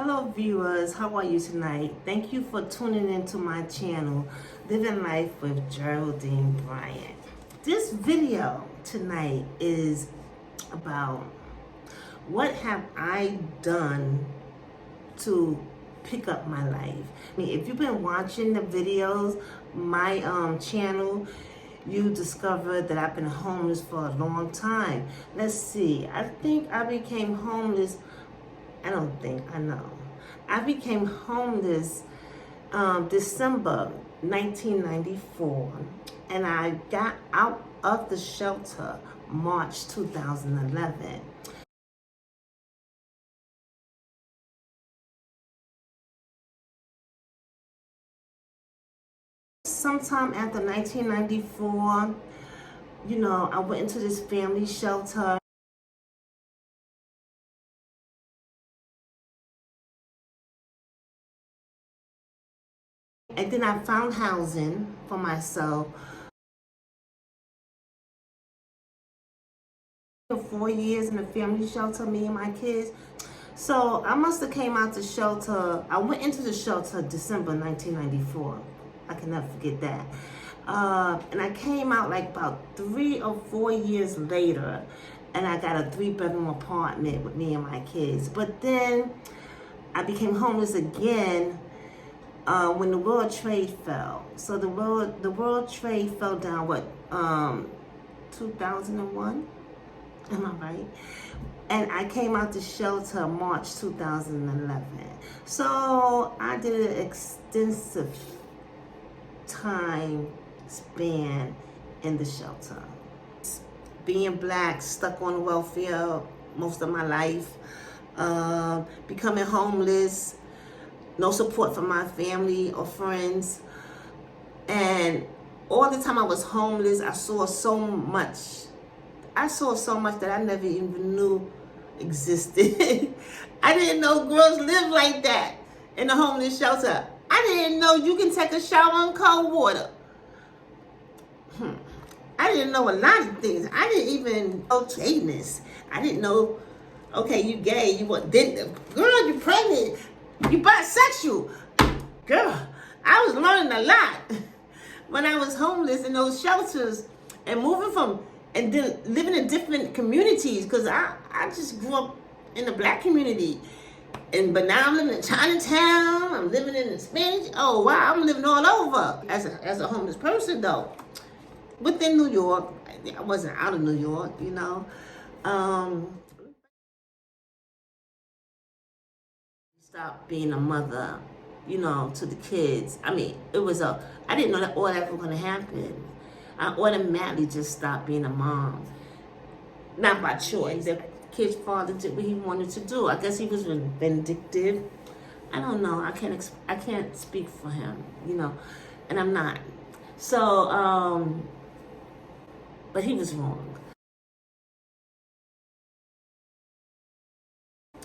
Hello viewers, how are you tonight? Thank you for tuning into my channel, Living Life with Geraldine Bryant. This video tonight is about what have I done to pick up my life. I mean, if you've been watching the videos, my channel, you discovered that I've been homeless for a long time. Let's see, I think I became homeless. I know. I became homeless December 1994, and I got out of the shelter March 2011. Sometime after 1994, I went into this family shelter. And then I found housing for myself. 4 years in a family shelter, me and my kids. So I must have came out the shelter. I went into the shelter December 1994. I can never forget that. And I came out like about 3 or 4 years later, and I got a 3-bedroom apartment with me and my kids. But then I became homeless again when the World Trade fell. So the World Trade fell down, 2001? Am I right? And I came out the shelter March 2011. So I did an extensive time span in the shelter. Being black, stuck on welfare most of my life, becoming homeless, no support from my family or friends. And all the time I was homeless, I saw so much that I never even knew existed. I didn't know girls live like that in the homeless shelter. I didn't know you can take a shower in cold water. I didn't know a lot of things. I didn't even know gayness. I didn't know, okay, you gay, girl, you pregnant, you bisexual. Girl, I was learning a lot when I was homeless in those shelters and and then living in different communities, because I just grew up in the black community. But now I'm living in Chinatown, I'm living in the Spanish. Oh wow, I'm living all over as a homeless person though. Within New York, I wasn't out of New York, Stop being a mother, to the kids. I mean, I didn't know that all that was gonna happen. I automatically just stopped being a mom. Not by choice. The kid's father did what he wanted to do. I guess he was vindictive. I don't know. I can't speak for him, and I'm not. So, but he was wrong.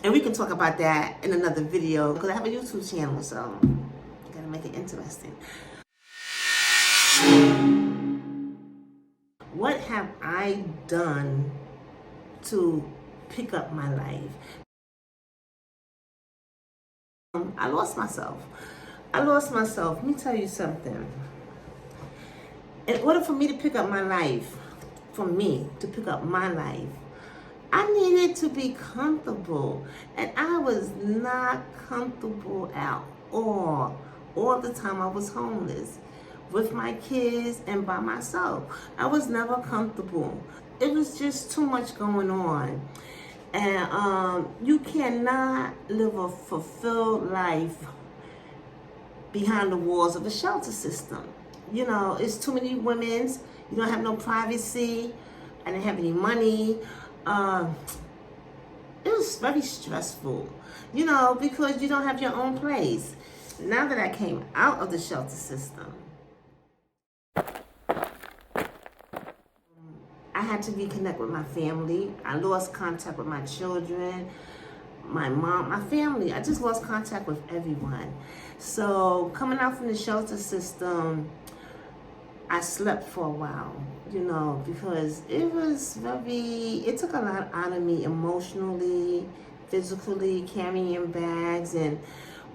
And we can talk about that in another video, because I have a YouTube channel, so I gotta make it interesting. What have I done to pick up my life? I lost myself. Let me tell you something. In order for me to pick up my life, I needed to be comfortable. And I was not comfortable at all the time I was homeless, with my kids and by myself. I was never comfortable. It was just too much going on. And you cannot live a fulfilled life behind the walls of a shelter system. It's too many women. You don't have no privacy. I didn't have any money. It was very stressful, because you don't have your own place. Now that I came out of the shelter system, I had to reconnect with my family. I lost contact with my children, my mom, my family. I just lost contact with everyone. So coming out from the shelter system, I slept for a while, because it took a lot out of me emotionally, physically carrying bags and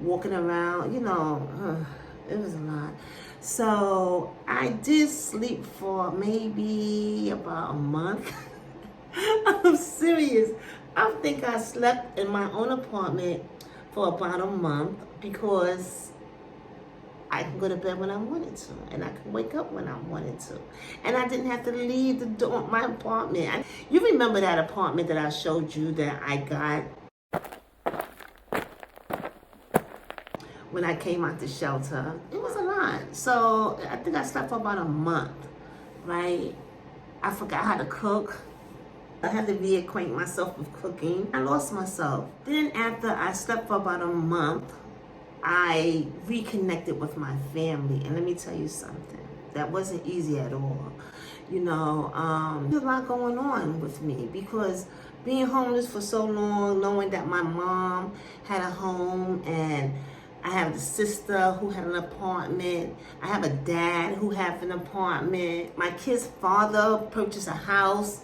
walking around, it was a lot. So I did sleep for maybe about a month. I'm serious. I think I slept in my own apartment for about a month because I can go to bed when I wanted to, and I can wake up when I wanted to, and I didn't have to leave the door, my apartment. You remember that apartment that I showed you that I got when I came out the shelter? It was a lot. So I think I slept for about a month, right? I forgot how to cook. I had to reacquaint myself with cooking. I lost myself. Then after I slept for about a month, I reconnected with my family. And let me tell you something. That wasn't easy at all. There's a lot going on with me because being homeless for so long, knowing that my mom had a home and I have a sister who had an apartment. I have a dad who had an apartment. My kid's father purchased a house,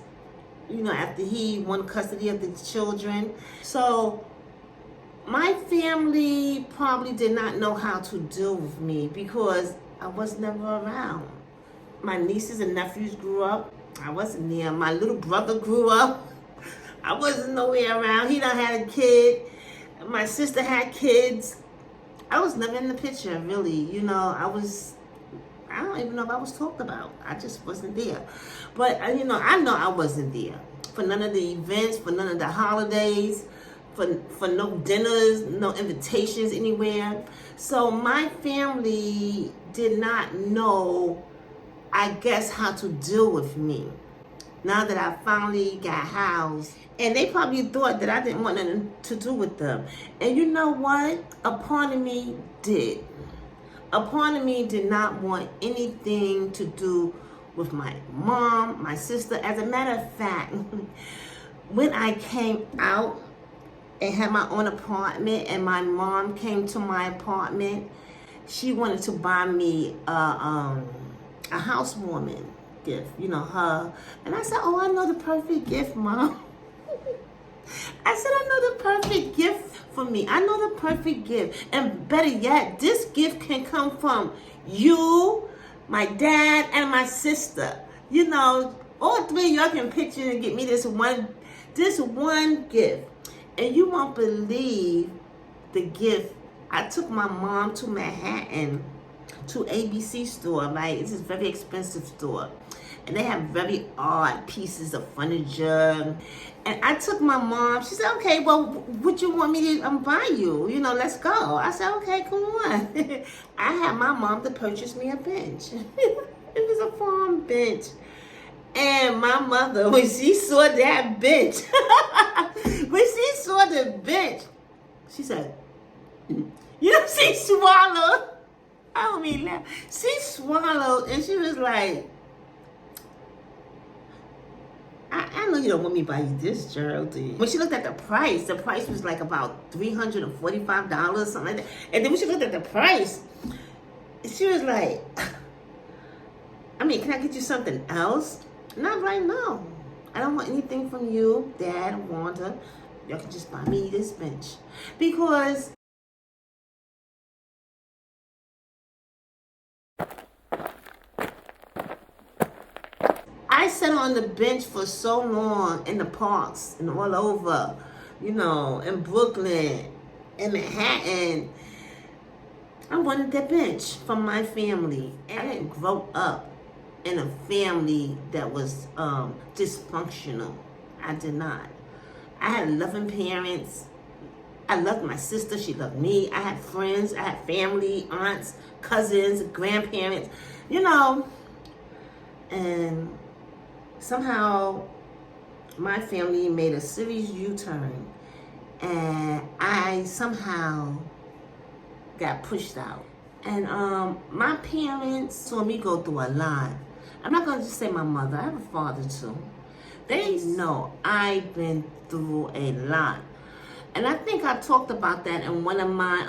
after he won custody of the children. So my family probably did not know how to deal with me because I was never around. My nieces and nephews grew up. I wasn't there. My little brother grew up. I wasn't nowhere around. He done had a kid. My sister had kids. I was never in the picture, really. I don't even know if I was talked about. I just wasn't there. But, I know I wasn't there for none of the events, for none of the holidays, for no dinners, no invitations anywhere. So my family did not know, I guess, how to deal with me. Now that I finally got housed. And they probably thought that I didn't want nothing to do with them. And you know what? A part of me did. A part of me did not want anything to do with my mom, my sister. As a matter of fact, when I came out and had my own apartment and my mom came to my apartment, she wanted to buy me a housewarming gift, her. And I said, oh, I know the perfect gift, Mom. I said, I know the perfect gift for me. I know the perfect gift. And better yet, this gift can come from you, my dad, and my sister. All three of y'all can picture and get me this one gift. And you won't believe the gift. I took my mom to Manhattan to ABC store, right? It's a very expensive store. And they have very odd pieces of furniture. And I took my mom. She said, okay, well, what you want me to buy you? Let's go. I said, okay, come on. I had my mom to purchase me a bench. It was a farm bench. And my mother, when she saw that bench, she said, she swallowed. I don't mean that. She swallowed and she was like, I know you don't want me to buy you this, Geraldine. When she looked at the price was like about $345, something like that. And then when she looked at the price, she was like, can I get you something else? Not right now. I don't want anything from you, Dad, Wanda. Y'all can just buy me this bench. Because I sat on the bench for so long in the parks and all over, in Brooklyn, in Manhattan. I wanted that bench from my family. And I didn't grow up in a family that was dysfunctional. I did not. I had loving parents. I loved my sister. She loved me. I had friends. I had family, aunts, cousins, grandparents, and somehow my family made a serious U-turn and I somehow got pushed out. And my parents saw me go through a lot. I'm not going to just say my mother. I have a father too. They know I've been through a lot. And I think I talked about that in one of my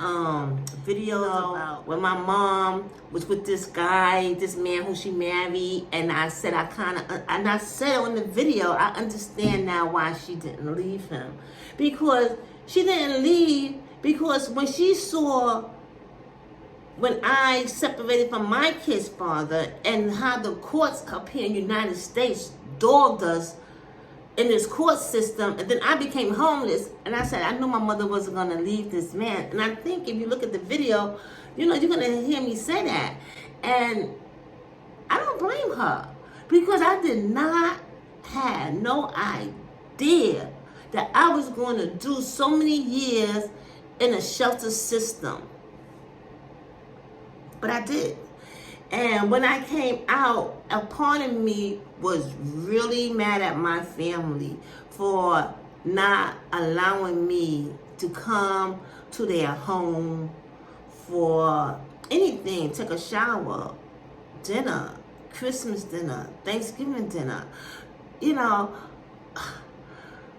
videos about when my mom was with this guy, this man who she married, and I said on the video, I understand now why she didn't leave him. Because She didn't leave because when she saw when I separated from my kid's father and how the courts up here in the United States dogged us in this court system, and then I became homeless, and I said I knew my mother wasn't going to leave this man. And I think if you look at the video, you're going to hear me say that. And I don't blame her, because I did not have no idea that I was going to do so many years in a shelter system. But I did. And when I came out, a part of me was really mad at my family for not allowing me to come to their home for anything, take a shower, dinner, Christmas dinner, Thanksgiving dinner. You know,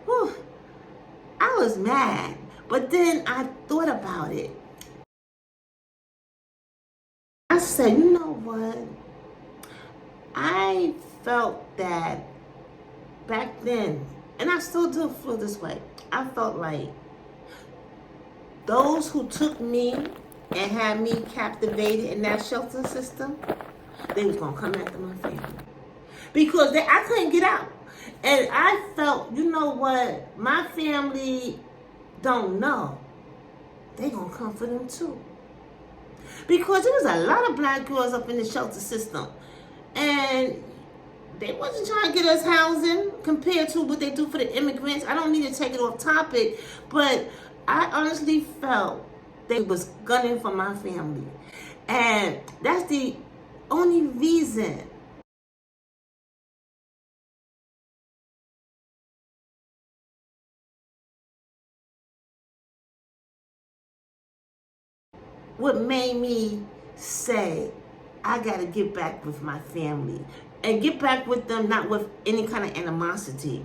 whew, I was mad. But then I thought about it. I said, you know what? I felt that back then, and I still do feel this way, I felt like those who took me and had me captivated in that shelter system, they was going to come after my family. Because I couldn't get out. And I felt, you know what, my family don't know. They going to come for them too. Because there was a lot of black girls up in the shelter system. And they wasn't trying to get us housing compared to what they do for the immigrants. I don't need to take it off topic, but I honestly felt they was gunning for my family. And that's the only reason. What made me say, I got to get back with my family. And get back with them, not with any kind of animosity.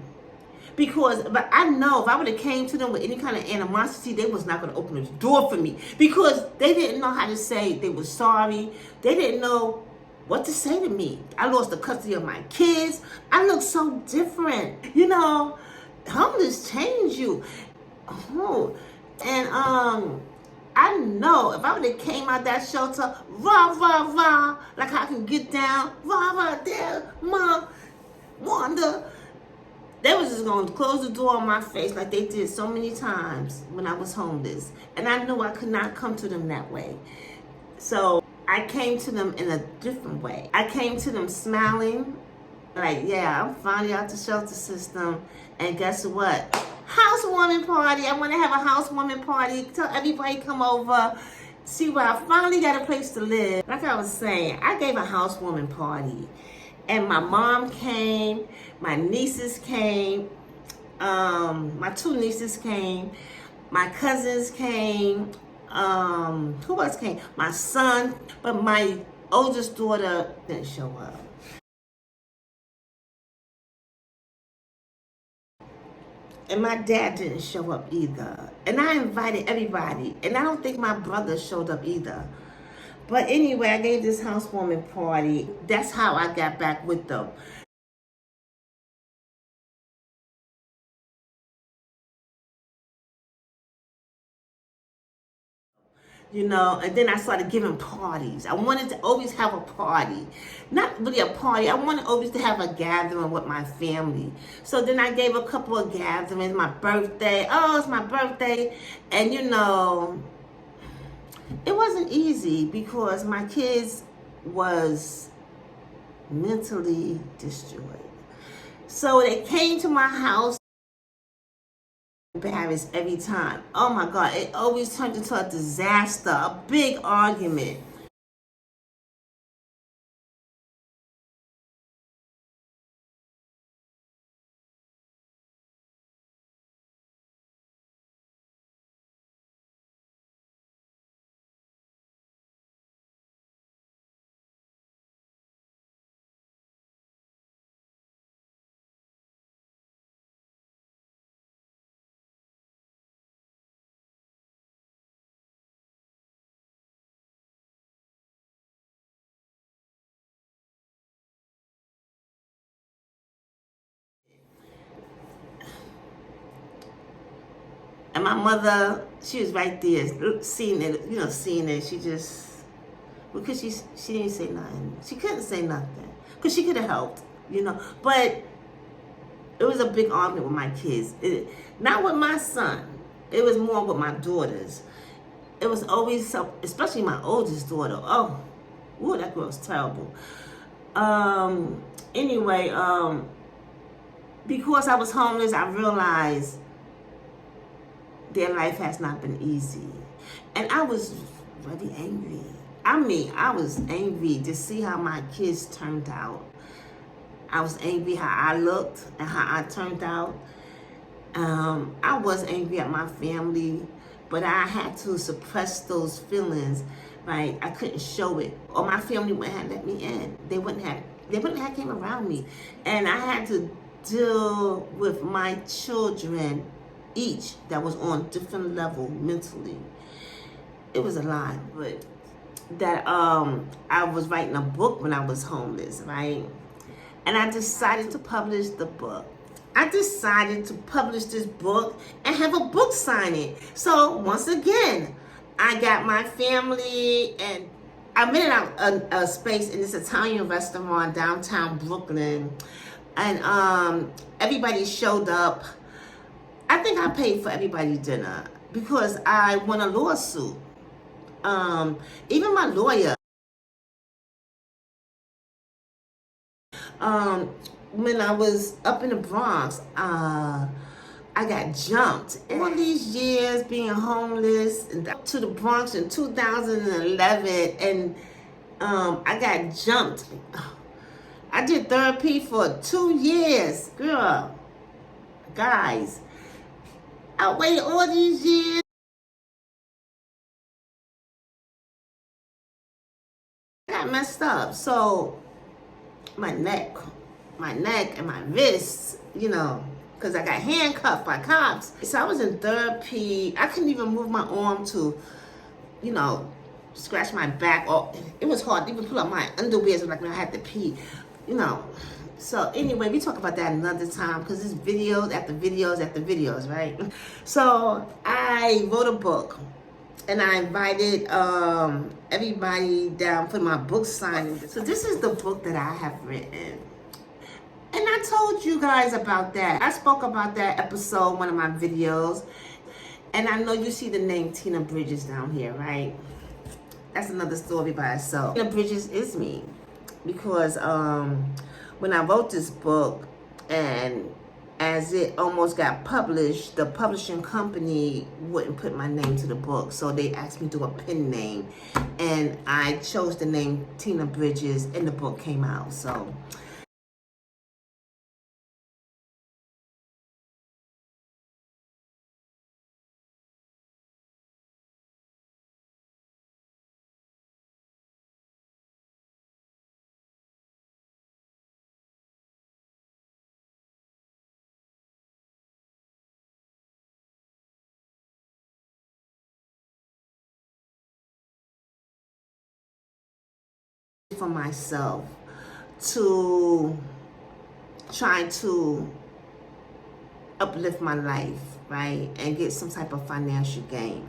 But I know if I would have came to them with any kind of animosity, they was not going to open the door for me. Because they didn't know how to say they were sorry. They didn't know what to say to me. I lost the custody of my kids. I look so different. You know, homeless change you. Oh, and I know if I would have came out that shelter, rah, rah, rah, like I can get down, rah, rah, there, Mom, Wanda, they was just going to close the door on my face like they did so many times when I was homeless. And I knew I could not come to them that way. So I came to them in a different way. I came to them smiling, like, yeah, I'm finally out the shelter system. And guess what? Housewarming party. I want to have a housewarming party. Tell everybody come over. See where I finally got a place to live. Like I was saying, I gave a housewarming party. And my mom came, my nieces came, my two nieces came, my cousins came, who else came? My son, but my oldest daughter didn't show up. And my dad didn't show up either. And I invited everybody. And I don't think my brother showed up either. But anyway, I gave this housewarming party. That's how I got back with them. You know, and then I started giving parties. I wanted to always have a party. Not really a party. I wanted always to have a gathering with my family. So then I gave a couple of gatherings. My birthday. Oh, it's my birthday. And you know, it wasn't easy because my kids was mentally destroyed. So they came to my house embarrassed every time. Oh my God, it always turned into a disaster, a big argument. And my mother, she was right there, seeing it. She just, because she didn't say nothing. She couldn't say nothing because she could have helped. But it was a big argument with my kids. Not with my son. It was more with my daughters. It was always especially my oldest daughter. Oh, ooh, that girl was terrible. Anyway, because I was homeless, I realized their life has not been easy. And I was really angry. I was angry to see how my kids turned out. I was angry how I looked and how I turned out. I was angry at my family, but I had to suppress those feelings. Right? I couldn't show it, or my family wouldn't have let me in. They wouldn't have came around me, and I had to deal with my children, each that was on different level mentally. It was a lot, but that I was writing a book when I was homeless, right? And I decided to publish the book. I decided to publish this book and have a book signing. So once again, I got my family, and I rented out a space in this Italian restaurant downtown Brooklyn, and everybody showed up. I think I paid for everybody's dinner because I won a lawsuit. Even my lawyer, when I was up in the Bronx, I got jumped. All these years being homeless, and up to the Bronx in 2011, and I got jumped. I did therapy for 2 years, girl. Guys, I waited all these years. I got messed up. So my neck and my wrists, because I got handcuffed by cops. So I was in therapy. I couldn't even move my arm to, scratch my back. Or it was hard to even pull up my underwear like when I had to pee, So anyway, we talk about that another time because it's videos after videos after videos, right? So I wrote a book. And I invited everybody down for my book signing. So this is the book that I have written. And I told you guys about that. I spoke about that episode, one of my videos. And I know you see the name Tina Bridges down here, right? That's another story by itself. Tina Bridges is me. Because when I wrote this book, and as it almost got published, the publishing company wouldn't put my name to the book. So they asked me to do a pen name. And I chose the name Tina Bridges, and the book came out. So for myself to try to uplift my life, right? And get some type of financial gain.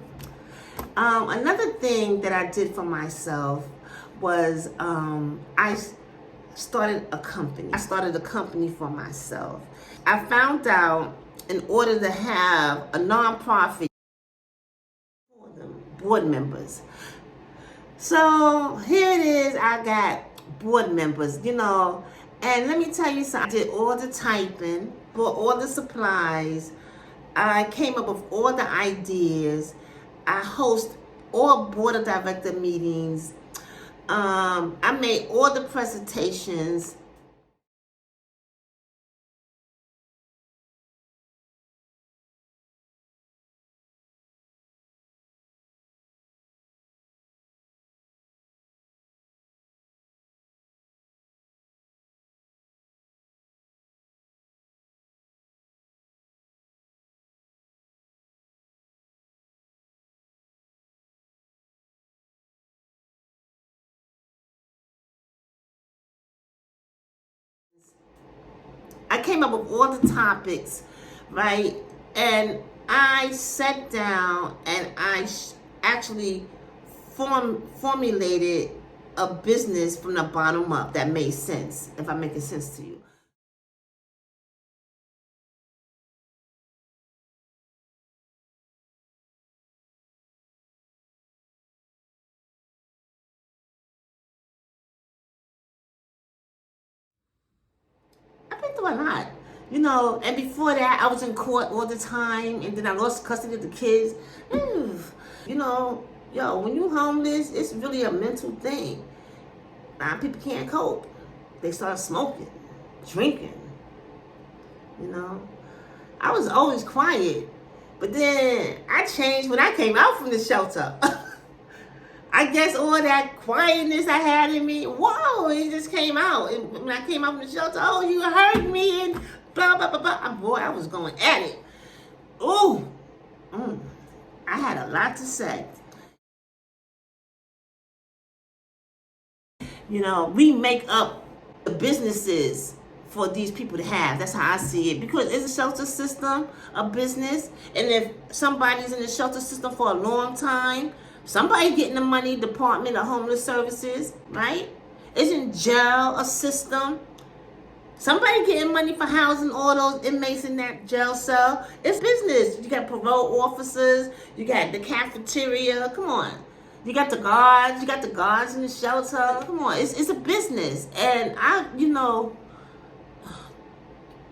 Another thing that I did for myself was I started a company. I started a company for myself. I found out in order to have a nonprofit, board members. So here it is, I got board members, and let me tell you something. I did all the typing, bought all the supplies. I came up with all the ideas. I host all board of director meetings. I made all the presentations. I came up with all the topics, right? And I sat down and I actually formulated a business from the bottom up that made sense, if I'm making sense to you. I've been through a lot, and before that, I was in court all the time, and then I lost custody of the kids. You know, when you're homeless, it's really a mental thing. A lot of people can't cope. They start smoking, drinking, I was always quiet, but then I changed when I came out from the shelter. I guess all that quietness I had in me, whoa, it just came out. And when I came out from the shelter, oh, you heard me, and blah, blah, blah, blah. Boy, I was going at it. Ooh, I had a lot to say. We make up the businesses for these people to have. That's how I see it. Because it's a shelter system, a business. And if somebody's in the shelter system for a long time, somebody getting the money, Department of Homeless Services, right? Isn't jail a system? Somebody getting money for housing all those inmates in that jail cell. It's business. You got parole officers. You got the cafeteria. Come on. You got the guards. You got the guards in the shelter. Come on. It's a business. And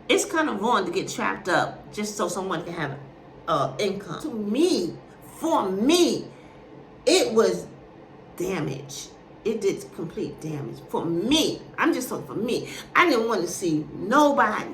it's kind of wrong to get trapped up just so someone can have income. For me, it was damage. It did complete damage. For me, I'm just talking for me. I didn't want to see nobody.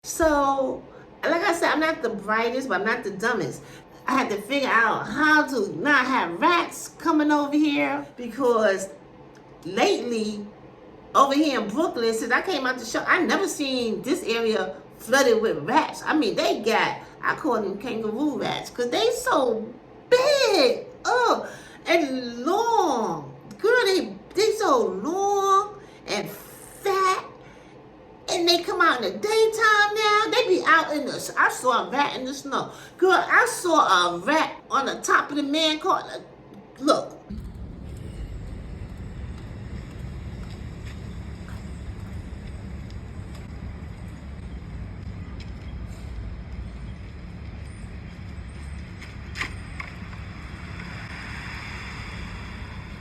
So, like I said, I'm not the brightest, but I'm not the dumbest. I had to figure out how to not have rats coming over here, because lately, over here in Brooklyn, since I came out the show, I never seen this area flooded with rats. I mean, I call them kangaroo rats, because they so big, and long. Girl, they so long and fat. And they come out in the daytime now. They be out in the... I saw a rat in the snow. Girl, I saw a rat on the top of the man car. Look.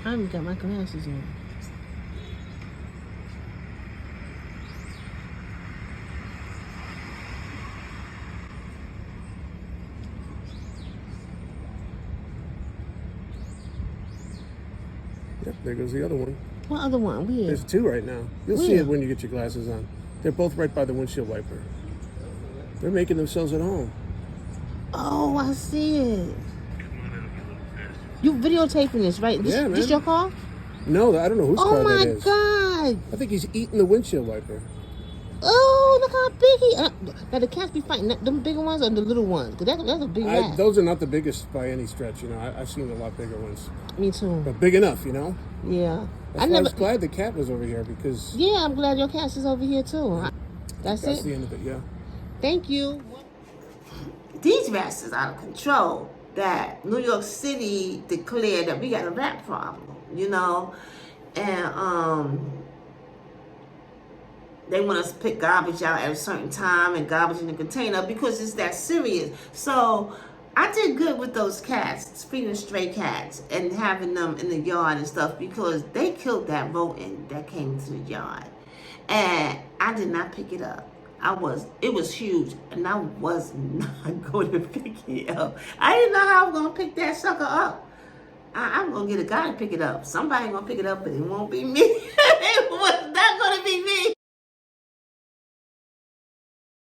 I haven't got my glasses on. Yep, there goes the other one. What other one? Where? There's two right now. You'll see it when you get your glasses on. They're both right by the windshield wiper. They're making themselves at home. Oh, I see it. You videotaping this, right? Yeah, man. This your car? No, I don't know whose car that is. Oh my God. I think he's eating the windshield wiper. Oh, look how big he is. Now the cats be fighting them bigger ones or the little ones? Because that's a big rat. Those are not the biggest by any stretch, I've seen a lot bigger ones. Me too. But big enough, Yeah. I was glad the cat was over here because... Yeah, I'm glad your cat is over here too. That's the end of it, yeah. Thank you. These rats is out of control. That New York City declared that we got a rat problem, and they want us to pick garbage out at a certain time and garbage in the container because it's that serious. So I did good with those cats, feeding stray cats and having them in the yard and stuff, because they killed that rodent that came into the yard. And I did not pick it up. It was huge, and I was not going to pick it up. I didn't know how I was going to pick that sucker up. I'm going to get a guy to pick it up. Somebody going to pick it up, but it won't be me.